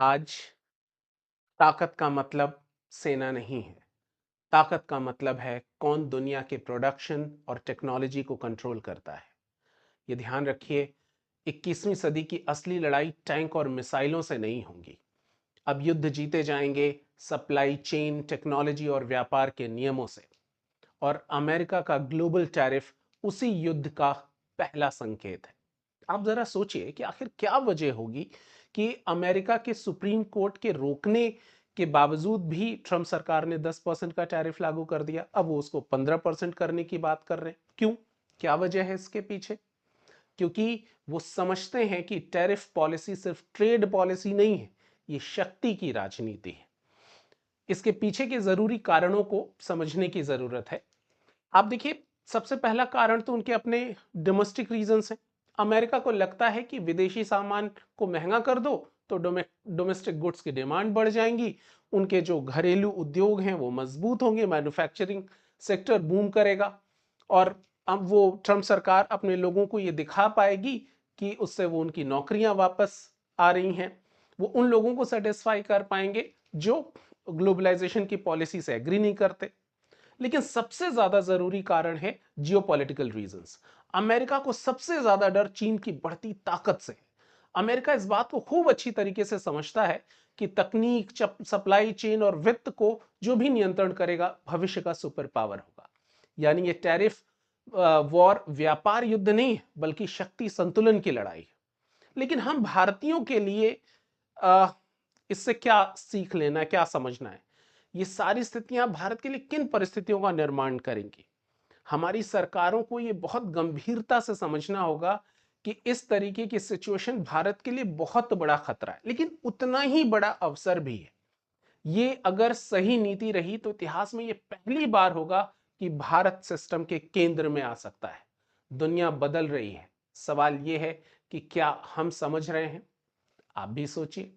आज ताकत का मतलब सेना नहीं है। ताकत का मतलब है कौन दुनिया के प्रोडक्शन और टेक्नोलॉजी को कंट्रोल करता है। ये ध्यान रखिए, 21वीं सदी की असली लड़ाई टैंक और मिसाइलों से नहीं होगी। अब युद्ध जीते जाएंगे सप्लाई चेन, टेक्नोलॉजी और व्यापार के नियमों से। और अमेरिका का ग्लोबल टैरिफ उसी युद्ध का पहला संकेत है। आप जरा सोचिए कि आखिर क्या वजह होगी कि अमेरिका के सुप्रीम कोर्ट के रोकने के बावजूद भी ट्रंप सरकार ने 10% का टैरिफ लागू कर दिया। अब वो उसको 15% करने की बात कर रहे हैं। क्यों? क्या वजह है इसके पीछे? क्योंकि वो समझते हैं कि टैरिफ पॉलिसी सिर्फ ट्रेड पॉलिसी नहीं है, ये शक्ति की राजनीति है। इसके पीछे के जरूरी कारणों को समझने की जरूरत है। आप देखिए, सबसे पहला कारण तो उनके अपने डोमेस्टिक रीजंस हैं। अमेरिका को लगता है कि विदेशी सामान को महंगा कर दो तो डोमेस्टिक गुड्स की डिमांड बढ़ जाएंगी, उनके जो घरेलू उद्योग हैं वो मजबूत होंगे, मैन्युफैक्चरिंग सेक्टर बूम करेगा। और अब वो ट्रंप सरकार अपने लोगों को ये दिखा पाएगी कि उससे वो उनकी नौकरियां वापस आ रही हैं। वो उन लोगों को सेटिस्फाई कर पाएंगे जो ग्लोबलाइजेशन की पॉलिसी से एग्री नहीं करते। लेकिन सबसे ज्यादा जरूरी कारण है जियोपॉलिटिकल रीजंस। अमेरिका को सबसे ज्यादा डर चीन की बढ़ती ताकत से है। अमेरिका इस बात को खूब अच्छी तरीके से समझता है कि तकनीक, सप्लाई चेन और वित्त को जो भी नियंत्रण करेगा भविष्य का सुपर पावर होगा। यानी ये टैरिफ वॉर व्यापार युद्ध नहीं है, बल्कि शक्ति संतुलन की लड़ाई है। लेकिन हम भारतीयों के लिए अ, इससे क्या सीख लेना है, क्या समझना है? ये सारी स्थितियां भारत के लिए किन परिस्थितियों का निर्माण करेंगी? हमारी सरकारों को ये बहुत गंभीरता से समझना होगा कि इस तरीके की सिचुएशन भारत के लिए बहुत बड़ा खतरा है, लेकिन उतना ही बड़ा अवसर भी है। ये अगर सही नीति रही तो इतिहास में ये पहली बार होगा कि भारत सिस्टम के केंद्र में आ सकता है। दुनिया बदल रही है। सवाल ये है कि क्या हम समझ रहे हैं? आप भी सोचिए।